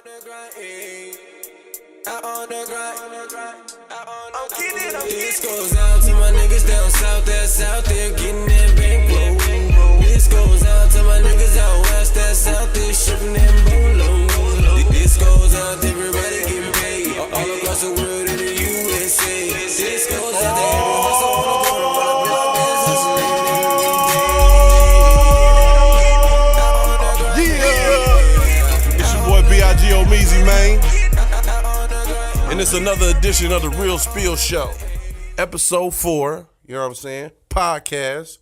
This goes out to my niggas down south that's out there getting that bankroll. This goes out to my niggas out west that's out there shipping them bolos. This goes out to everybody getting paid all across the world in the USA. This goes out to every hustle on the corner while the block is hustling every day. It's your boy Big Omeezy, man. And it's another edition of the Real Spill Show. Episode 4, you know what I'm saying? Podcast.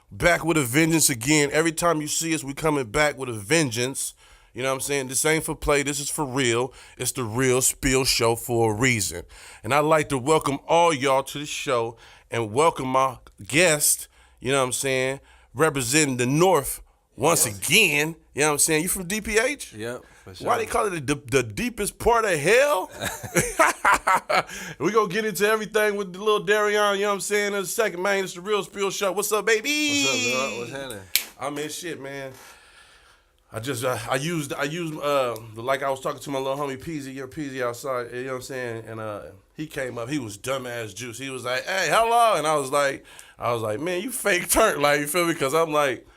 Back with a vengeance again. Every time you see us, we coming back with a vengeance. You know what I'm saying? This ain't for play. This is for real. It's the Real Spill Show for a reason. And I'd like to welcome all y'all to the show and welcome my guest, you know what I'm saying, representing the North once again. You know what I'm saying? You from DPH? Yep. For sure. Why they call it the deepest part of hell? We gonna get into everything with the Lil Darrion, you know what I'm saying, in a second, man. It's the Real Spill Show. What's up, baby? What's up, Lord? What's happening? I'm in shit, man. I used like I was talking to my little homie Peasy outside, you know what I'm saying, and he came up, he was dumbass juice. He was like, hey, hello, and I was like, man, you fake turnt, like, you feel me? Because I'm like,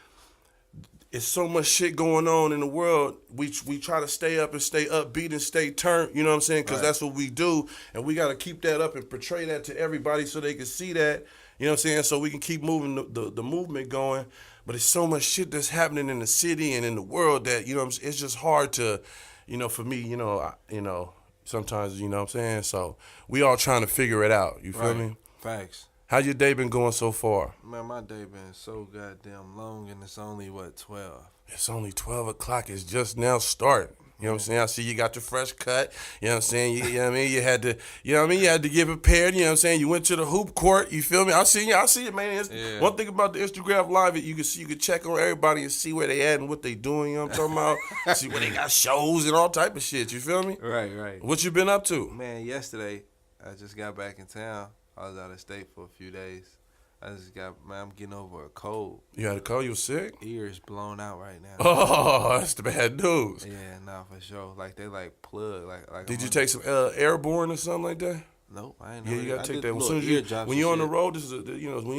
it's so much shit going on in the world. We try to stay up and stay upbeat and stay turned, you know what I'm saying? Because that's what we do. And we got to keep that up and portray that to everybody so they can see that, you know what I'm saying? So we can keep moving the movement going. But it's so much shit that's happening in the city and in the world that, you know, it's just hard to, you know, for me, you know, sometimes, you know what I'm saying? So we all trying to figure it out. You feel me? Facts. How your day been going so far? Man, my day been so goddamn long, and it's only, 12? It's only 12 o'clock. It's just now starting. You know what I'm saying? I see you got your fresh cut. You know what I'm saying? You know what I mean? You had to, you know what I mean? You had to get prepared. You know what I'm saying? You went to the hoop court. You feel me? I see it, man. Yeah. One thing about the Instagram Live, you can check on everybody and see where they at and what they doing. You know what I'm talking about? See where they got shows and all type of shit. You feel me? Right. What you been up to? Man, yesterday, I just got back in town. I was out of state for a few days. I'm getting over a cold. You had a cold? You was sick? Ears blown out right now. Oh, that's the bad news. Yeah, nah, for sure. Like, they, plug. Like. Did you take some airborne or something like that? Nope, I ain't know. Yeah, you gotta take that. As soon as when you're on the road, this is you know, when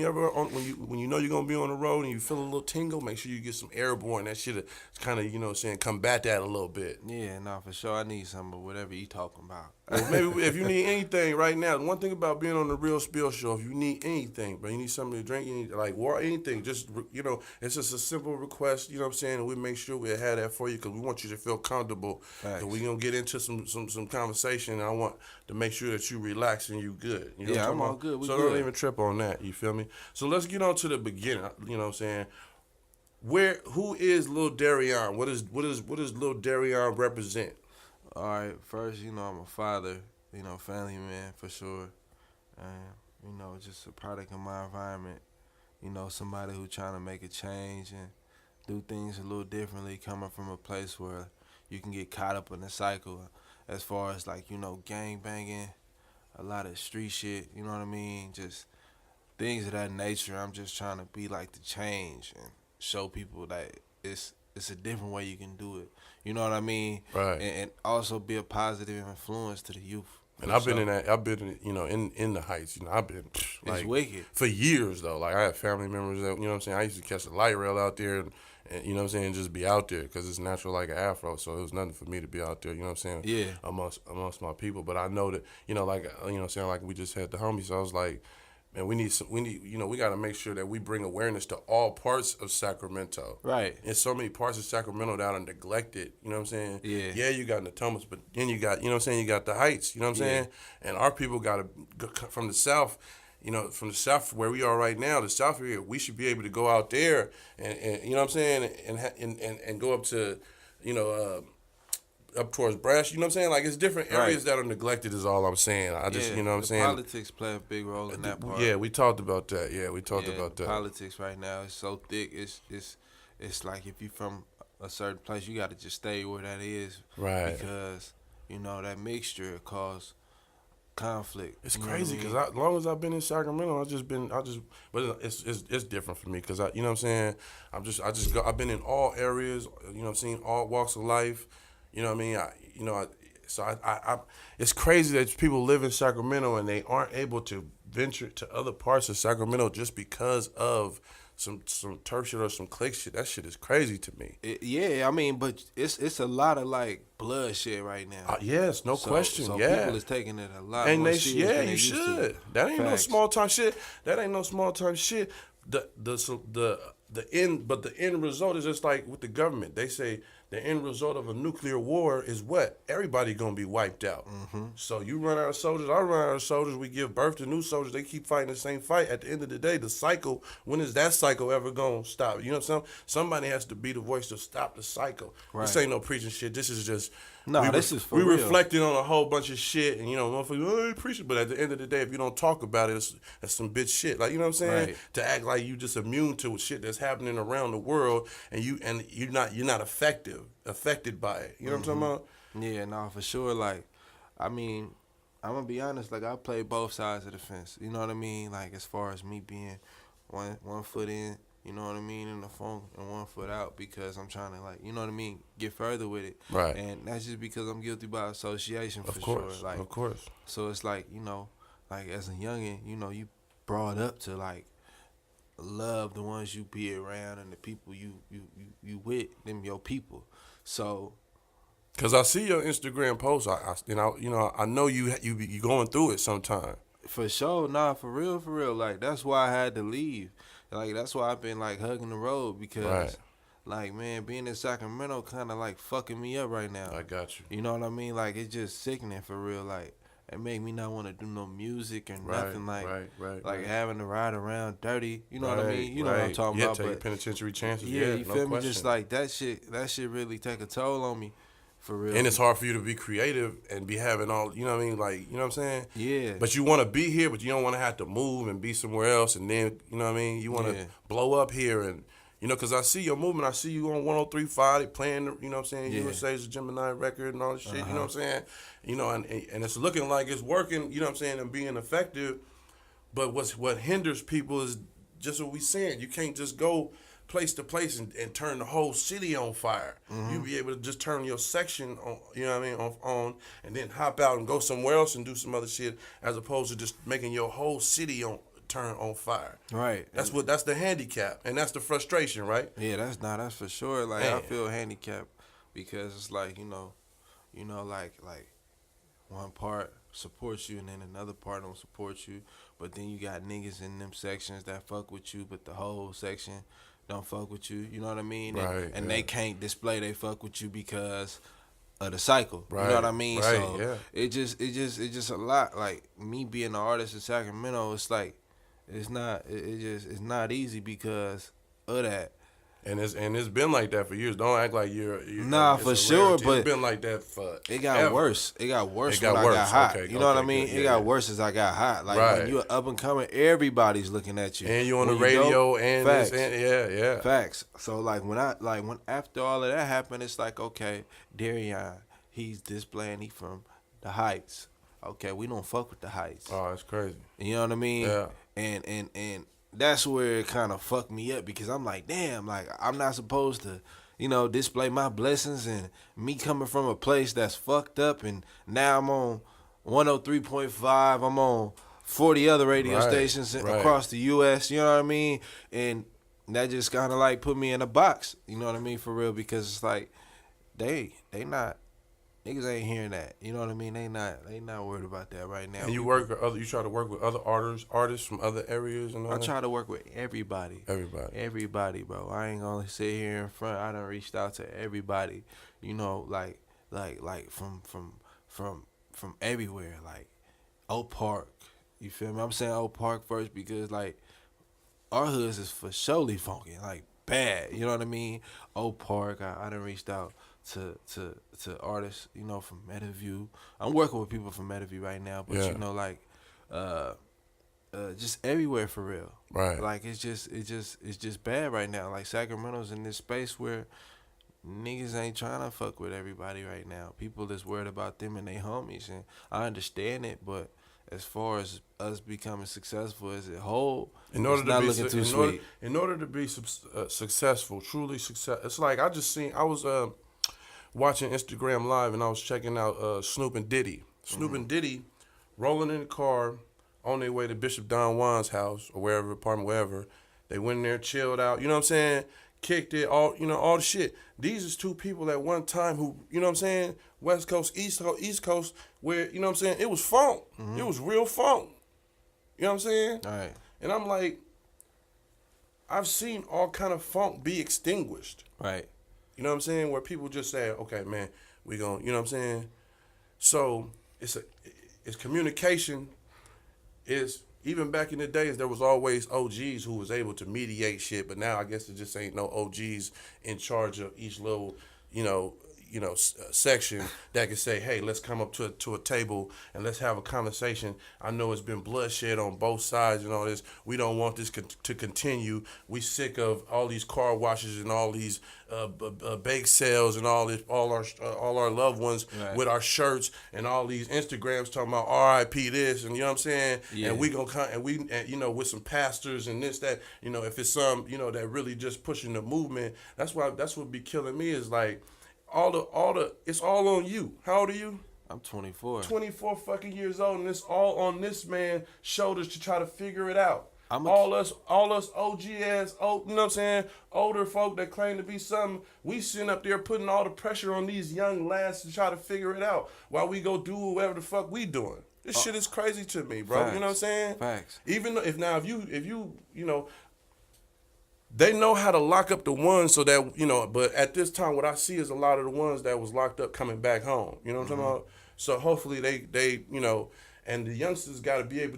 you know you're gonna be on the road and you feel a little tingle, make sure you get some airborne. That shit kind of, you know, saying combat that a little bit. Yeah, nah, for sure. I need some of whatever you talking about. Well, maybe if you need anything right now, the one thing about being on the Real Spill Show, if you need anything, bro, you need something to drink, you need like water, anything, just, you know, it's just a simple request, you know what I'm saying, and we make sure we have that for you because we want you to feel comfortable. Thanks. And we're gonna get into some conversation, and I want to make sure that you relax and you good. You know Yeah, what I'm all about? good. We so good. Don't even trip on that, you feel me? So let's get on to the beginning, you know what I'm saying? Who is Lil Darrion? What does Lil Darrion represent? All right, first, you know, I'm a father, you know, family man for sure. And, you know, just a product of my environment. You know, somebody who trying to make a change and do things a little differently, coming from a place where you can get caught up in the cycle as far as, like, you know, gang banging, a lot of street shit, you know what I mean? Just things of that nature. I'm just trying to be like the change and show people that it's a different way you can do it. You know what I mean? Right. And also be a positive influence to the youth. And I've been in, you know, in the Heights. You know, I've been like, it's wicked for years though. Like I have family members that, you know what I'm saying. I used to catch the light rail out there, and you know what I'm saying, just be out there because it's natural like an afro. So it was nothing for me to be out there. You know what I'm saying? Yeah. Amongst my people. But I know that, you know, like, you know what I'm saying, like we just had the homies. So I was like, man, we need, you know, we got to make sure that we bring awareness to all parts of Sacramento. Right. And so many parts of Sacramento that are neglected, you know what I'm saying? Yeah. Yeah, you got Natomas, but then you got, you know what I'm saying, you got the Heights, you know what I'm saying? And our people got to, from the South, you know, from the South where we are right now, the South area, we should be able to go out there and you know what I'm saying, and go up to, you know, up towards Brash, you know what I'm saying? Like, it's different areas that are neglected is all I'm saying. I just, you know what I'm saying? Politics play a big role in that part. Yeah, we talked about that. Yeah, we talked about that. Politics right now is so thick. It's like if you from a certain place, you got to just stay where that is. Right. Because, you know, that mixture cause conflict. It's crazy because as long as I've been in Sacramento, but it's different for me because you know what I'm saying. I've been in all areas. You know, I've seen all walks of life. You know what I mean? It's crazy that people live in Sacramento and they aren't able to venture to other parts of Sacramento just because of some turf shit or some click shit. That shit is crazy to me. Yeah, I mean, but it's a lot of like bloodshed right now. Yes, no question. So yeah, people is taking it a lot and more they serious than they you used should. to. That ain't no Facts. small time shit. That ain't no small time shit. The end result is just like with the government. They say the end result of a nuclear war is what? Everybody gonna be wiped out. So you run out of soldiers, I run out of soldiers, we give birth to new soldiers, they keep fighting the same fight. At the end of the day, the cycle, when is that cycle ever gonna stop? You know what I'm saying? Somebody has to be the voice to stop the cycle. Right. This ain't no preaching shit. This is just this is for we real. reflecting on a whole bunch of shit, and motherfuckers, oh, preach it. But at the end of the day, if you don't talk about it, that's some bitch shit. Like, you know what I'm saying? Right. To act like you just immune to shit that's happening around the world, and you're not affected by it. You know what I'm talking about? Yeah, no, for sure. Like, I mean, I'm gonna be honest. Like, I play both sides of the fence. You know what I mean? Like, as far as me being one foot in, you know what I mean, in the funk, and 1 foot out, because I'm trying to, like, you know what I mean, get further with it. Right. And that's just because I'm guilty by association, for Of course, sure. Like, of course. So it's like, like as a youngin, you brought up to like love the ones you be around and the people you with, them your people. So, cause I see your Instagram posts, I know you going through it sometime. for sure, nah, for real. Like, that's why I had to leave. Like, that's why I've been like hugging the road, because Right. like, man, being in Sacramento kind of like fucking me up right now. I got you. You know what I mean? Like, it's just sickening for real. Like, it made me not want to do no music and nothing, like right. having to ride around dirty. You know what I Right, mean? You know what I'm right. talking yeah, about. take But penitentiary chances. yeah, Yeah, you no feel me? question. Just like that shit really take a toll on me, for real. And it's hard for you to be creative and be having all, you know what I mean? Like, you know what I'm saying? Yeah. But you want to be here, but you don't want to have to move and be somewhere else. And then, you know what I mean? You want to Yeah. blow up here. And, because I see your movement. I see you on 103.5 playing, you know what I'm saying? Yeah. USA's Gemini record and all this shit, you know what I'm saying? And it's looking like it's working, you know what I'm saying, and being effective. But what hinders people is just what we saying. You can't just go place to place and turn the whole city on fire. You be able to just turn your section on, you know what I mean, on, and then hop out and go somewhere else and do some other shit, as opposed to just making your whole city turn on fire. Right. That's the handicap, and that's the frustration, right? Yeah, that's for sure. Like, Man. I feel handicapped because it's like, like one part supports you and then another part don't support you. But then you got niggas in them sections that fuck with you, but the whole section don't fuck with you. You know what I mean? Right, And yeah. they can't display they fuck with you because of the cycle. Right, You know what I mean? right, So yeah. it's just a lot. Like, me being an artist in Sacramento, it's like it's not easy because of that. And it's been like that for years. Don't act like you're Nah, it's for a sure, rarity. but it's been like that for it got ever. worse. It got worse It got when I worse. got hot. Okay, You know what I okay, mean? good. It Yeah, got yeah. worse as I got hot. Like, Right. when you're up and coming, everybody's looking at you. And you on the When radio don't, and facts. yeah. Facts. So like when after all of that happened, it's like, okay, Darrion, he's displaying, he from the Heights. Okay, we don't fuck with the Heights. Oh, it's crazy. You know what I mean? Yeah. And that's where it kind of fucked me up, because I'm like, damn, like, I'm not supposed to, display my blessings, and me coming from a place that's fucked up, and now I'm on 103.5, I'm on 40 other radio Right, stations right. across the U.S., you know what I mean? And that just kind of like put me in a box, you know what I mean, for real, because it's like, they not, niggas ain't hearing that, you know what I mean? They not worried about that right now. And you try to work with other artists from other areas and all I that? try to work with everybody. Everybody, bro. I ain't gonna sit here in front. I done reached out to everybody. Like from everywhere. Like Oak Park. You feel me? I'm saying Oak Park first because like our hoods is for surely funky, like bad. You know what I mean? Oak Park. I done reached out to artists, from Meadowview. I'm working with people from Meadowview right now, but Yeah. just everywhere for real. Right. Like it's just bad right now. Like Sacramento's in this space where niggas ain't trying to fuck with everybody right now. People is worried about them and they homies, and I understand it, but as far as us becoming successful as a whole, In order it's not to be looking too sweet. in order to be successful, truly success, it's like I was watching Instagram Live and I was checking out Snoop and Diddy. Snoop and Diddy rolling in the car on their way to Bishop Don Juan's house or wherever, apartment, wherever. They went in there, chilled out, you know what I'm saying? Kicked it, all the shit. These is two people at one time who, you know what I'm saying, West Coast, East Coast, where, you know what I'm saying, it was funk. It was real funk. You know what I'm saying? All right. And I'm like, I've seen all kind of funk be extinguished. Right. You know what I'm saying? Where people just say, okay, man, we going, you know what I'm saying? So it's communication is, even back in the days, there was always OGs who was able to mediate shit, but now I guess there just ain't no OGs in charge of each little, section that can say, hey, let's come up to a table and let's have a conversation. I know it's been bloodshed on both sides and all this. We don't want this to continue. We sick of all these car washes and all these bake sales and all our loved ones with our shirts and all these Instagrams talking about RIP this and you know what I'm saying. Yeah. And we gonna come and with some pastors and this that if it's some that really just pushing the movement. That's what be killing me is like. It's all on you. How old are you? I'm 24. 24 fucking years old, and it's all on this man's shoulders to try to figure it out. All us OG ass, you know what I'm saying, older folk that claim to be something, we sitting up there putting all the pressure on these young lads to try to figure it out while we go do whatever the fuck we doing. This shit is crazy to me, bro. Facts. You know what I'm saying? Facts. Even though if you they know how to lock up the ones so that, but at this time, what I see is a lot of the ones that was locked up coming back home. You know what I'm talking about? So hopefully they and the youngsters got to be able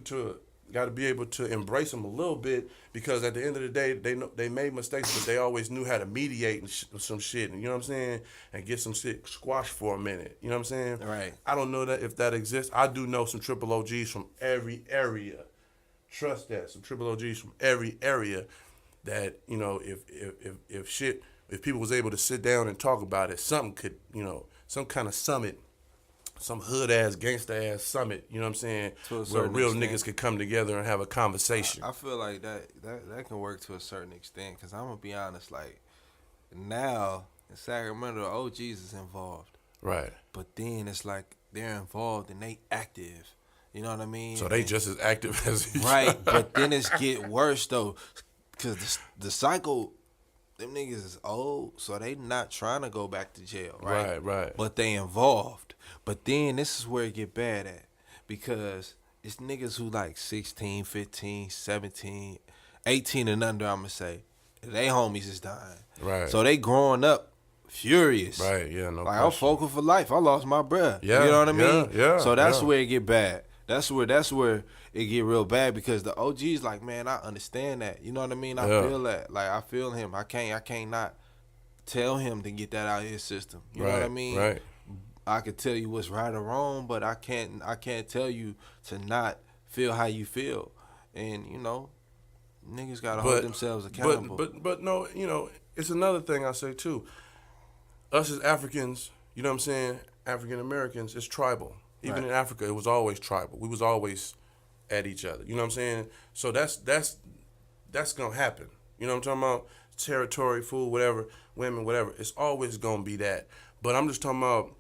to embrace them a little bit because at the end of the day, they made mistakes, but they always knew how to mediate and some shit. And you know what I'm saying? And get some shit squashed for a minute. You know what I'm saying? Right. I don't know that if that exists. I do know some triple OGs from every area. Trust that. Some triple OGs from every area. That if people was able to sit down and talk about it, something could some kind of summit, some hood ass gangster ass summit, you know what I'm saying, where real niggas could come together and have a conversation. I feel like that can work to a certain extent because I'm gonna be honest, like now in Sacramento, the OGs is involved, right? But then it's like they're involved and they active, you know what I mean? So they just as active as each right. other. But then it's get worse though. Because the cycle, them niggas is old, so they not trying to go back to jail, right? Right. But they involved. But then this is where it get bad at. Because it's niggas who like 16, 15, 17, 18 and under, I'm going to say. They homies is dying. Right. So they growing up furious. Right, yeah, no Like, question. I'm focal for life. I lost my bruh. Yeah, you know what I mean? Yeah. So that's where it get bad. That's where it get real bad because the OG's like, man, I understand that. You know what I mean? I feel that. Like, I feel him. I can't not tell him to get that out of his system. You know what I mean? Right. I could tell you what's right or wrong, but I can't tell you to not feel how you feel. And, niggas gotta hold themselves accountable. But no, it's another thing I say too. Us as Africans, you know what I'm saying, African Americans, it's tribal. Even in Africa, it was always tribal. We was always at each other. You know what I'm saying? So that's gonna happen. You know what I'm talking about? Territory, food, whatever, women, whatever. It's always gonna be that. But I'm just talking about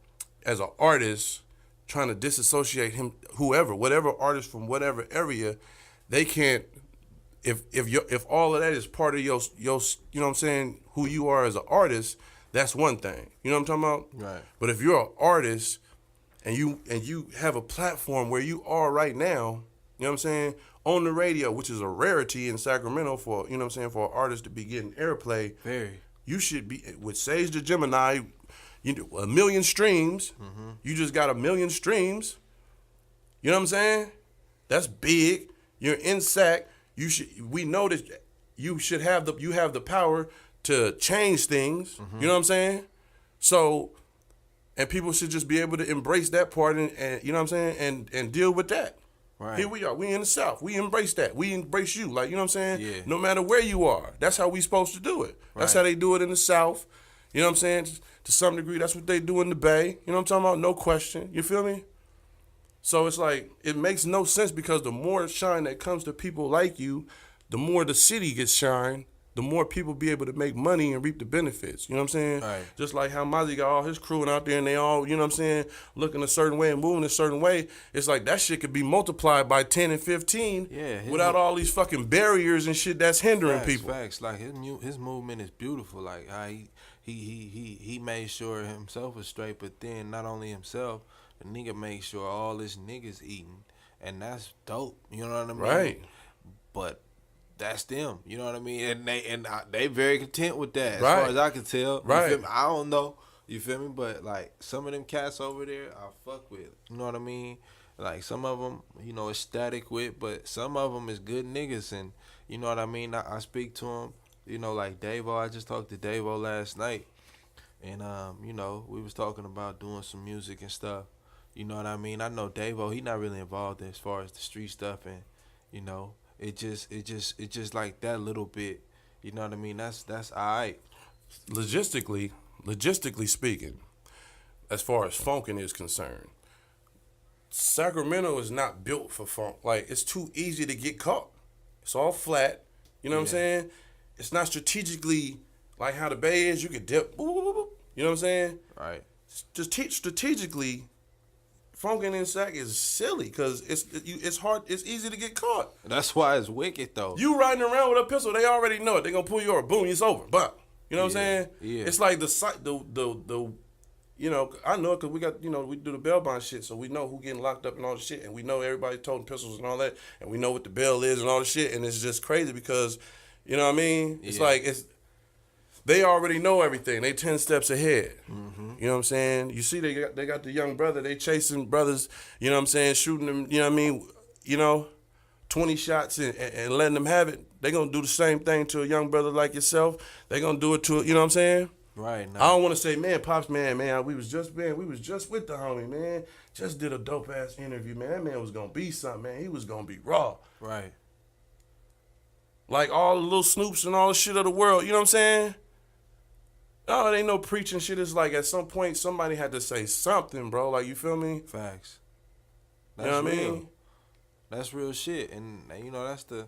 as an artist trying to disassociate whatever artist from whatever area, they can't. If all of that is part of your you know what I'm saying, who you are as an artist, that's one thing. You know what I'm talking about? Right. But if you're an artist and you have a platform where you are right now, you know what I'm saying, on the radio, which is a rarity in Sacramento for, you know what I'm saying, for an artist to be getting airplay. Very. You should be, with Sage the Gemini, 1 million streams. Mm-hmm. You just got 1 million streams. You know what I'm saying? That's big. You're in Sac. We know that you have the power to change things. Mm-hmm. You know what I'm saying? So, and people should just be able to embrace that part and you know what I'm saying, and deal with that. Right. Here we are. We in the South. We embrace that. We embrace you. Like, you know what I'm saying? Yeah. No matter where you are. That's how we supposed to do it. That's how they do it in the South. You know what I'm saying? To some degree, that's what they do in the Bay. You know what I'm talking about? No question. You feel me? So it's like, it makes no sense because the more shine that comes to people like you, the more the city gets shine the more people be able to make money and reap the benefits. You know what I'm saying? Right. Just like how Mozzie got all his crewing out there and they all, you know what I'm saying, looking a certain way and moving a certain way. It's like that shit could be multiplied by 10 and 15 without all these fucking barriers and shit that's hindering people. Facts. Like his movement is beautiful. Like how he made sure himself was straight, but then not only himself, the nigga made sure all his niggas eating. And that's dope. You know what I mean? Right. But that's them, you know what I mean, and they very content with that, as right. far as I can tell. Right. You feel me? I don't know, you feel me? But like some of them cats over there, I fuck with. You know what I mean? Like some of them, you know, ecstatic with, but some of them is good niggas, and you know what I mean. I speak to them, you know, like Davo. I just talked to Davo last night, and you know, we was talking about doing some music and stuff. You know what I mean? I know Davo, he not really involved as far as the street stuff, and you know. It just like that little bit, you know what I mean? That's alright. Logistically speaking, as far as funking is concerned, Sacramento is not built for funk. Like, it's too easy to get caught. It's all flat. You know what I'm saying? It's not strategically like how the Bay is. You could dip. Boop, boop, boop, boop. You know what I'm saying? Right. Strategically, funking in Sac is silly because it's hard. It's easy to get caught. That's why it's wicked though. You riding around with a pistol, they already know it. They gonna pull you over. Boom, it's over. But you know what I'm saying? Yeah. It's like the you know, I know it because we got, you know, we do the bail bond shit, so we know who getting locked up and all the shit, and we know everybody toting pistols and all that, and we know what the bail is and all the shit, and it's just crazy because, you know what I mean? It's like they already know everything. They 10 steps ahead. Mm-hmm. You know what I'm saying? You see, they got the young brother. They chasing brothers. You know what I'm saying? Shooting them. You know what I mean? You know, 20 shots and letting them have it. They gonna do the same thing to a young brother like yourself. They gonna do it to, you know what I'm saying? Right. Now. I don't want to say, man, Pops, man, we was just with the homie, man. Just did a dope ass interview, man. That man was gonna be something, man. He was gonna be raw. Right. Like all the little Snoops and all the shit of the world. You know what I'm saying? No, it ain't no preaching shit. It's like at some point somebody had to say something, bro. Like, you feel me? Facts. That's you know what I mean? That's real shit, and you know that's the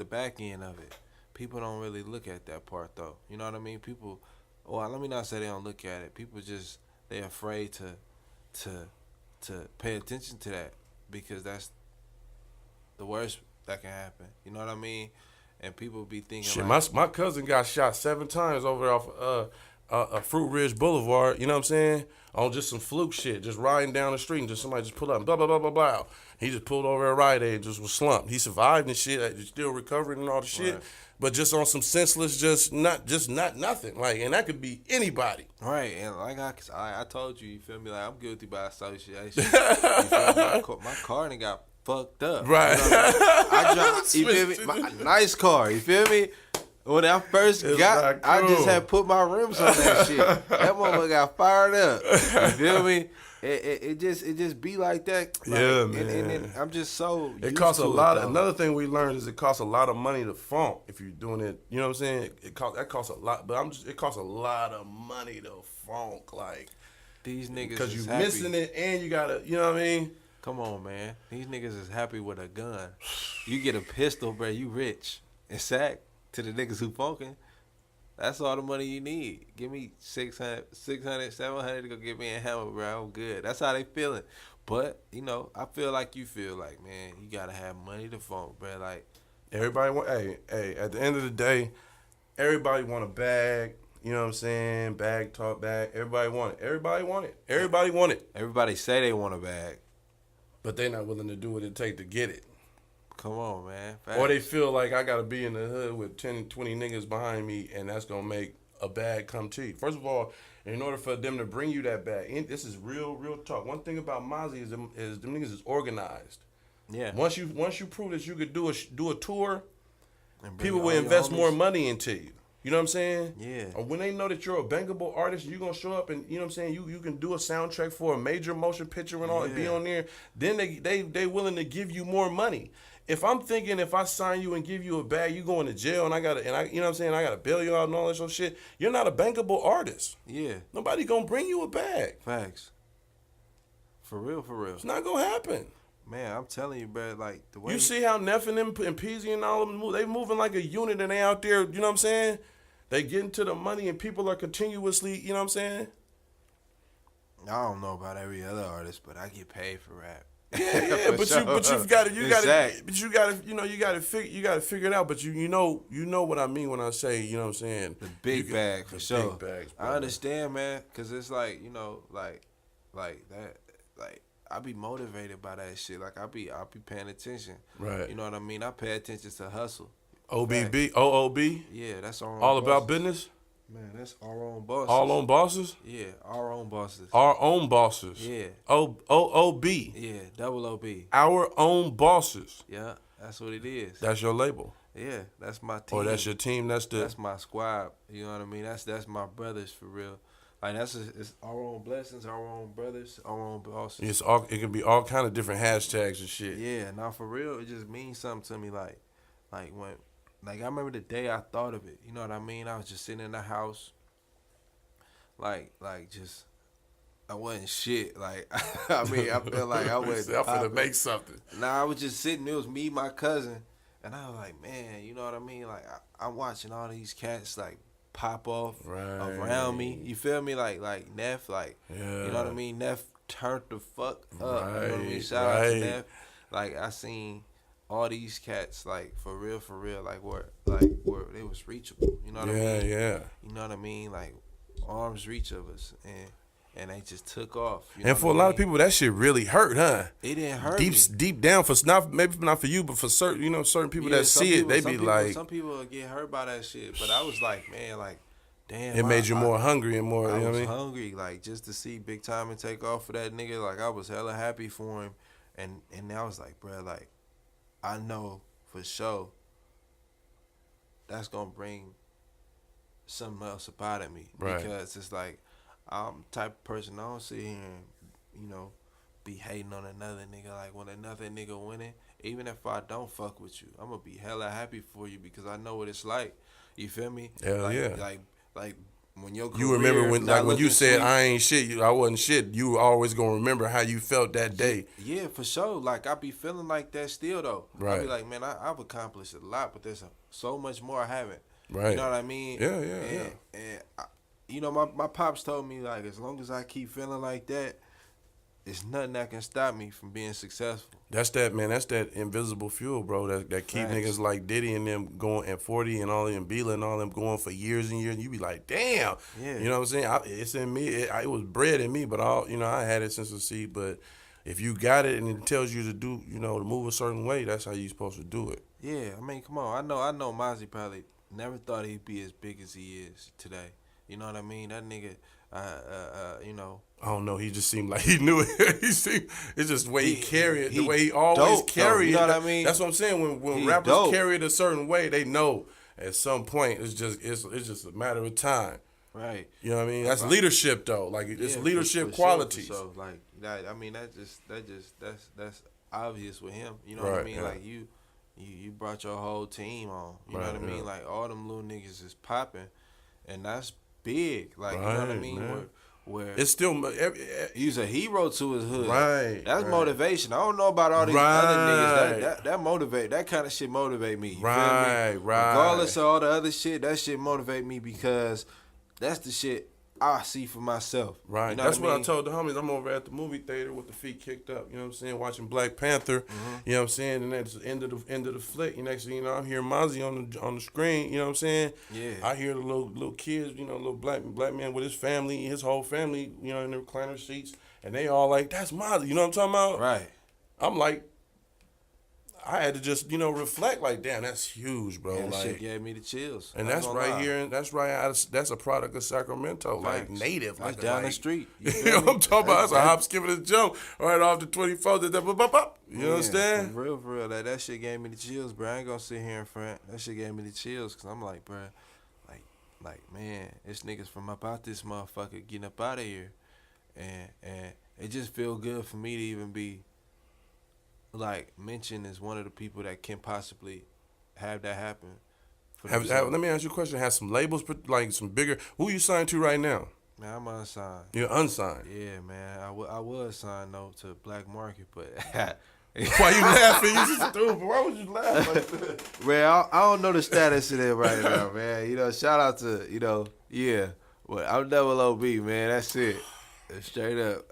back end of it. People don't really look at that part though. You know what I mean? People, well, let me not say they don't look at it. People just they're afraid to pay attention to that because that's the worst that can happen. You know what I mean? And people be thinking shit, like, my cousin got shot 7 times over there off Fruit Ridge Boulevard, you know what I'm saying? On just some fluke shit, just riding down the street and just somebody just pulled up and blah, blah, blah, blah, blah. He just pulled over at Rite Aid, just was slumped. He survived and shit, he's still recovering and all the shit, right. But just on some senseless, just not nothing. Like, and that could be anybody. Right, and like I told you, you feel me? Like, I'm guilty by association. You feel me? My car done got fucked up. Right. You know what I dropped, you feel me? Nice car, you feel me? When I first got, I just had put my rims on that shit. That motherfucker got fired up. You feel me? It just be like that. Like, yeah, man. And I'm just so. It costs a lot. Another thing we learned is it costs a lot of money to funk if you're doing it. You know what I'm saying? That costs a lot, but it costs a lot of money to funk. Like these niggas because you happy. missing it and you gotta. You know what I mean? Come on, man. These niggas is happy with a gun. You get a pistol, bro. You rich. And Sac to the niggas who funking. That's all the money you need. Give me 600, 700 to go get me a hammer, bro. I'm good. That's how they feeling. But, you know, I feel like you feel like, man, you got to have money to funk, bro. Like, everybody want, hey, at the end of the day, everybody want a bag. You know what I'm saying? Bag, talk bag. Everybody want it. Everybody want it. Everybody want it. Everybody say they want a bag. But they not willing to do what it take to get it. Come on, man. Facts. Or they feel like I got to be in the hood with 10, 20 niggas behind me, and that's going to make a bag come to you. First of all, in order for them to bring you that bag, this is real talk. One thing about Mozzie is them niggas is organized. Yeah. Once you prove that you could do a tour, people will invest more money into you. You know what I'm saying? Yeah. Or when they know that you're a bangable artist, you're going to show up and, you know what I'm saying, you can do a soundtrack for a major motion picture and all and be on there, then they willing to give you more money. If I'm thinking if I sign you and give you a bag, you going to jail and I you know what I'm saying, I gotta bail you out and all that sort of shit, you're not a bankable artist. Yeah. Nobody gonna bring you a bag. Facts. For real. It's not gonna happen. man, I'm telling you, bro, like the way You see how Neff and them and Peasy and all of them move? They moving like a unit and they out there, you know what I'm saying? They getting to the money and people are continuously, you know what I'm saying? I don't know about every other artist, but I get paid for rap. Yeah, but sure. you got to Exact. you got to figure it out. But you know what I mean when I say, you know what I'm saying? The big bag for sure. Big bags, I understand, man, cause it's like, you know, like that, like I be motivated by that shit. Like I be paying attention. Right. You know what I mean? I pay attention to hustle. OBB, OOB, Yeah, that's our own all bosses. about business. Man, that's our own bosses. All on bosses. Yeah, our own bosses. Our own bosses. Yeah. OOB. Yeah, double OB. Our own bosses. Yeah, that's what it is. That's your label. Yeah, that's my team. Or that's your team. That's my squad. You know what I mean? That's my brothers for real. Like it's our own blessings, our own brothers, our own bosses. It can be all kind of different hashtags and shit. Yeah, now for real, it just means something to me. Like when, like I remember the day I thought of it. You know what I mean? I was just sitting in the house, like just I wasn't shit. Like I mean, I felt like I wasn't. I'm finna make something. Nah, I was just sitting. It was me, my cousin, and I was like, man, you know what I mean? Like I'm watching all these cats like pop off around me. You feel me? Like Neff, like you know what I mean? Neff turned the fuck up. You know what I mean? Shout out to Neff. Like I seen all these cats like for real, like where they was reachable. You know what I mean? Yeah. You know what I mean? Like arms reach of us, and they just took off. And for a lot of people, that shit really hurt, huh? It didn't hurt deep down for maybe not for you, but for certain people that see it, they be like, some people get hurt by that shit. But I was like, man, like, damn, it made you more hungry and more. I you know was what I mean? hungry, like just to see Big Time and take off for that nigga. Like I was hella happy for him, and I was like, bro, like I know for sure that's gonna bring something else up out of me, right? Because it's like I'm the type of person I don't sit here and, you know, be hating on another nigga. Like when another nigga winning, even if I don't fuck with you, I'm gonna be hella happy for you because I know what it's like. You feel me? Hell like, yeah. Like when your career, you remember when you said sweet, I ain't shit, I wasn't shit. You were always gonna remember how you felt that day. Yeah, for sure. Like I be feeling like that still though. Right. I be like, man, I've accomplished a lot, but there's so much more I haven't. Right. You know what I mean? Yeah. And you know, my pops told me, like, as long as I keep feeling like that, there's nothing that can stop me from being successful. That's that invisible fuel, bro, that keep niggas like Diddy and them going, and 40 and all them, Bila and all them going for years and years, and you be like, damn. Yeah. You know what I'm saying? It's in me. It was bred in me, but I had it since the seed. But if you got it and it tells you to do, to move a certain way, that's how you supposed to do it. Yeah, I mean, come on. I know Mozzie probably never thought he'd be as big as he is today. You know what I mean? That nigga, you know. I don't know. He just seemed like he knew it. it's just the way he carried it, the way he always dope, carried it. You know what I mean? That's what I'm saying. When rappers carry it a certain way, they know at some point it's just a matter of time. Right. You know what I mean? That's leadership though. Like it's leadership qualities. Sure, like that. I mean, that's obvious with him. You know what I mean? Yeah. Like you brought your whole team on. You know what I mean? Like all them little niggas is popping, and that's big. Like you know what I mean? Where it's still he's a hero to his hood. Right. That's motivation. I don't know about all these other niggas. That motivate. That kind of shit motivate me. You feel me? Regardless of all the other shit, that shit motivate me because that's the shit I see for myself. Right. You know That's what I told the homies. I'm over at the movie theater with the feet kicked up. You know what I'm saying? Watching Black Panther. Mm-hmm. You know what I'm saying? And that's the end of the flick. Next thing you know, I hear Mozzie on the screen. You know what I'm saying? Yeah. I hear the little kids. Little black man with his family, his whole family. In the recliner seats, and they all like, "That's Mozzie." You know what I'm talking about? Right. I'm like, I had to just, reflect like, damn, that's huge, bro. That shit gave me the chills. And that's right here, and that's that's a product of Sacramento, like native. That's like down the street. You know what I'm talking about? That's a hop, skip, and a jump right off the 24th. You understand? For real. That shit gave me the chills, bro. I ain't gonna sit here in front. That shit gave me the chills, because I'm like, bro, like, man, it's niggas from up out this motherfucker getting up out of here. And it just feel good for me to even be like mentioned as one of the people that can possibly have that happen. Let me ask you a question. Have some labels, like some bigger? Who you signed to right now? Man, I'm unsigned. You're unsigned? Yeah, man. I was signed though to Black Market, but Why you laughing? You stupid. Why would you laugh like that? Man, I don't know the status of it right now, man. You know, shout out to, you know, yeah. Well, I'm double OB, man. That's it. Straight up.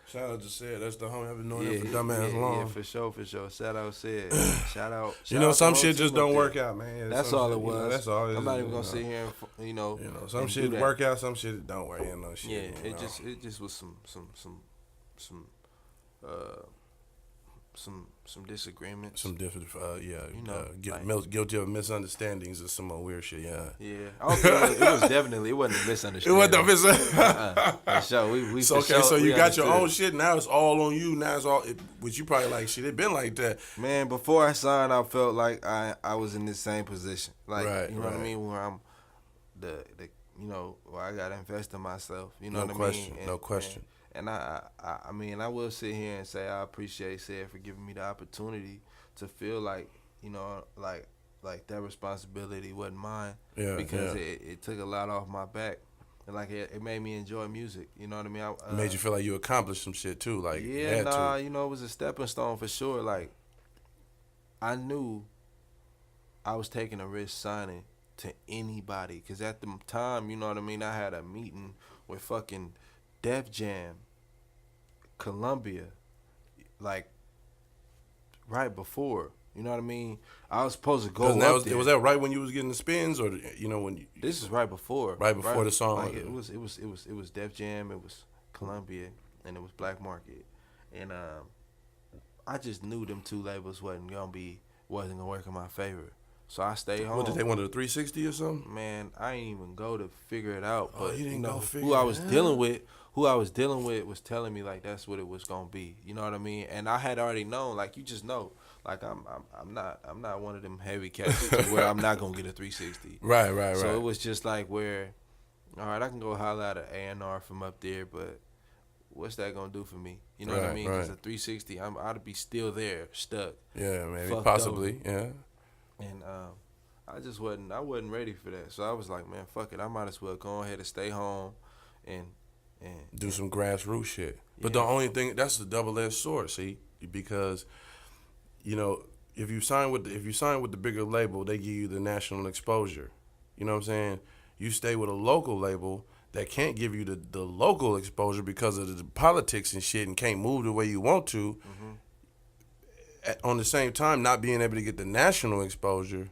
Shout out to Sid. That's the homie. I've been knowing him for dumbass long. Yeah, for sure. Shout out Sid. Shout out. You know, out some to shit the whole just team don't up work there. out, man. That's Some all shit, it was. You know, that's all it is. I'm not even gonna sit here and You know, some and shit do that. work out, some shit don't work out. No shit. Yeah, you know? it just was some disagreements. Some different, You know, guilty of misunderstandings or some more weird shit. Yeah. Yeah, I don't think it was definitely it wasn't a misunderstanding. It wasn't a misunderstanding. For sure, we So, for sure, so we you got your own understood. shit. Now it's all on you. Now it's all, which you probably like shit. It been like that. Man, before I signed, I felt like I was in the same position. Like, Right, you know what I right. mean? Where I'm the you know, where I gotta invest in myself. You know No what question, I mean? no question. And I mean, I will sit here and say I appreciate Sid for giving me the opportunity to feel like, you know, like that responsibility wasn't mine. Yeah, Because yeah. it took a lot off my back. And like it made me enjoy music. You know what I mean? It made you feel like you accomplished some shit too. Like, you yeah, had nah, to. you know, it was a stepping stone for sure. Like, I knew I was taking a risk signing to anybody. Because at the time, you know what I mean, I had a meeting with fucking Def Jam, Columbia, like, right before. You know what I mean? I was supposed to go up there. Was that right when you was getting the spins, or you know when? This is right before. Right before the song. Like it was Def Jam, it was Columbia, and it was Black Market, and I just knew them two labels wasn't gonna work in my favor, so I stayed home. What did they want, a 360 or something? Man, I ain't even go to figure it out. Oh, But you didn't know, go figure who I it was out? who I was dealing with was telling me like that's what it was gonna be. You know what I mean? And I had already known, like you just know, like I'm not one of them heavy cats to where I'm not gonna get a 360. Right. So it was just like where, all right, I can go holler at an A&R from up there, but what's that gonna do for me? You know what I Right, mean? Because right. a 360, I'd be still there, stuck. Yeah, maybe Fucked possibly. Yeah. And I wasn't ready for that. So I was like, man, fuck it. I might as well go ahead and stay home and Do some grassroots shit. But Yeah. the only thing, that's the double-edged sword, see, because you know, if you sign with the bigger label, they give you the national exposure. You know what I'm saying? You stay with a local label that can't give you the local exposure because of the politics and shit, and can't move the way you want to. On the same time, not being able to get the national exposure.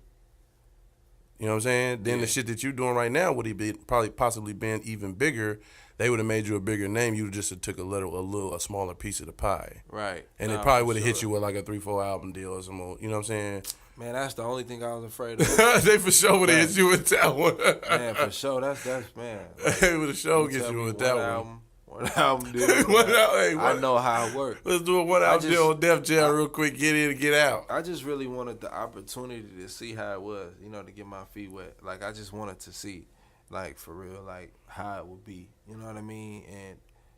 You know what I'm saying? Then Yeah. the shit that you're doing right now would have been possibly been even bigger. They would have made you a bigger name. You just have took a smaller piece of the pie. right. And Nah, it probably for would have hit sure. you with like a 3-4 album deal or some more. You know what I'm saying? Man, that's the only thing I was afraid of. They for sure would have hit you with that one. Man, for sure. That's man. They would have sure get Tell you me with that one. One album deal. Hey, I know how it works. Let's do a one album just- deal on Def Jam real quick. Get in and get out. I just really wanted the opportunity to see how it was, you know, to get my feet wet. Like, I just wanted to see, like, for real, like, how it would be. You know what I mean?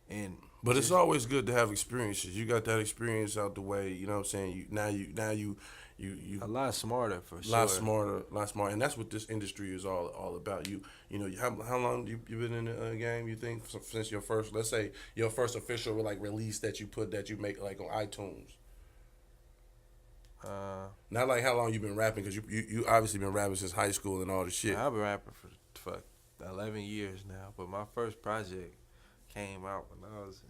And But it's always good to have experiences. You got that experience out the way. You know what I'm saying? You a lot smarter, for sure. lot smarter, and that's what this industry is all about. You know, how long you been in the game? You think since your first, let's say your first official like release that you make like on iTunes. Not like how long you been rapping, because you obviously been rapping since high school and all the shit. I've been rapping for 11 years now, but my first project came out when I was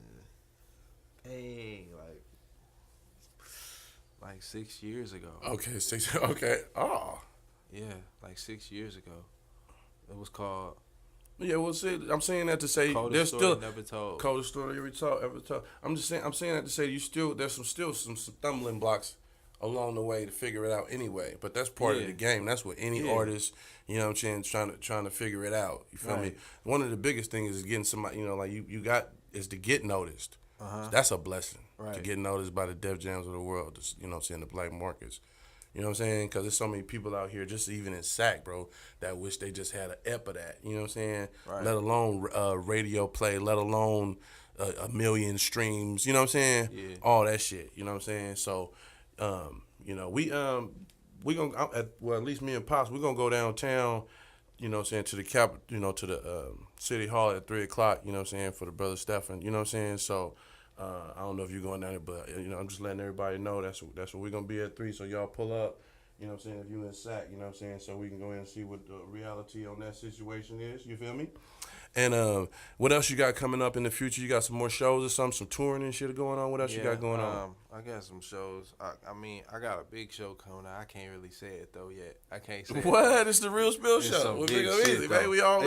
like 6 years ago. Okay, 6. Okay, oh. Yeah, like 6 years ago. It was called Yeah, well, see, I'm saying that to say Coldest there's Story still Never Told. coldest story ever told. I'm saying that to say there's some stumbling blocks along the way to figure it out anyway. But that's part of Yeah. the game. That's what any Yeah. artist, you know what I'm saying, trying to figure it out. You feel me? Right. One of the biggest things is getting somebody, you know, like you got is to get noticed. That's a blessing. To Right. get noticed by the Def Jams of the world, you know what I'm saying, the black markets. You know what I'm saying? Because there's so many people out here, just even in Sac, bro, that wish they just had an ep of that. You know what I'm saying? Right. Let alone radio play, let alone a million streams. You know what I'm saying? Yeah. All that shit. You know what I'm saying? So, you know, we gonna at least me and Pops, we gonna go downtown. You know what I'm saying, to the to the city hall at 3:00. You know what I'm saying, for the brother Stephan. You know what I'm saying? So. I don't know if you're going down there, but I'm just letting everybody know that's where we're gonna be at 3. So y'all pull up. You know what I'm saying? If you in Sac, you know what I'm saying? So we can go in and see what the reality on that situation is. You feel me? And what else you got coming up in the future? You got some more shows or something, some touring and shit going on? What else you got going on? I got some shows. I mean, I got a big show coming out. I can't really say it, though, yet. I can't say What? it. It's the Real Spill Show. With Big Omeezy, man. We all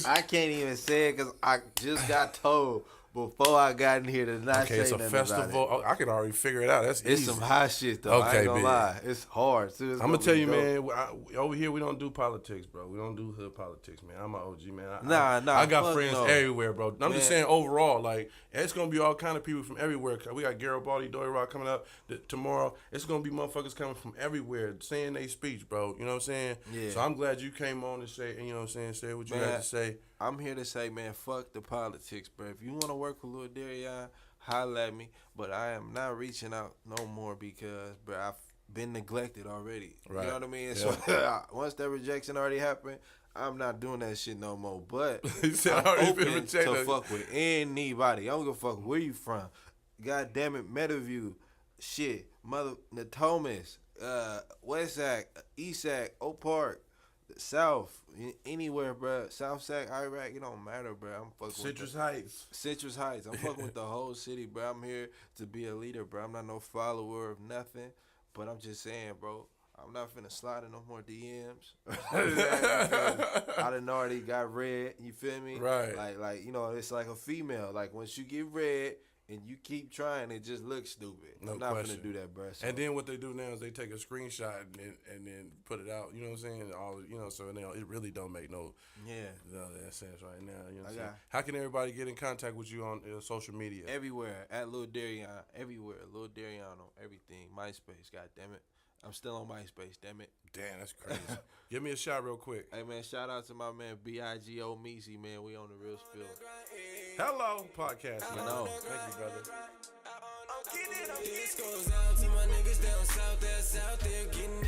I can't even say it because I just got told before I got in here to not say it's a nothing festival. about it. I can already figure it out. That's It's easy. some high shit, though. I ain't gonna lie. It's hard, too. I'm gonna tell you, man. Over here, we don't do politics, bro. We don't do hood politics, man. I'm an OG, man. I got friends everywhere, bro. I'm just saying overall, like it's gonna be all kind of people from everywhere. We got Garibaldi, Dory Rock coming up tomorrow. It's gonna be motherfuckers coming from everywhere saying their speech, bro. You know what I'm saying? Yeah. So I'm glad you came on to say, you know what I'm saying, say what you had to say. I'm here to say, man, fuck the politics, bro. If you want to work with Lil Darrion, holla at me. But I am not reaching out no more because, bro, I've been neglected already. Right. You know what I mean? Yeah. So once that rejection already happened, I'm not doing that shit no more. But I'm open to fuck with anybody. I don't give a fuck where you from. God damn it, Meadowview, shit, Mother Natomas, West Sac, East Sac, Oak Park. South, anywhere, bro. South Sac, Iraq, it don't matter, bro. I'm fucking Citrus Heights. Citrus Heights. I'm fucking with the whole city, bro. I'm here to be a leader, bro. I'm not no follower of nothing, but I'm just saying, bro. I'm not finna slide in no more DMs. I done already got read. You feel me? Right. Like it's like a female. Like once you get read. And you keep trying, it just looks stupid. I'm not gonna do that, bro. So. And then what they do now is they take a screenshot and then put it out. You know what I'm saying? So it really don't make no that sense right now. You know what I'm saying? How can everybody get in contact with you on social media? Everywhere at Lil Darrion, everywhere Lil Darrion on everything. MySpace, god damn it. I'm still on MySpace, damn it. Damn, that's crazy. Give me a shot real quick. Hey, man, shout out to my man Big Omeezy, man. We on the Real Spill. Hello, podcast. You know. Thank you, brother. This goes out to my niggas down south, that's out there getting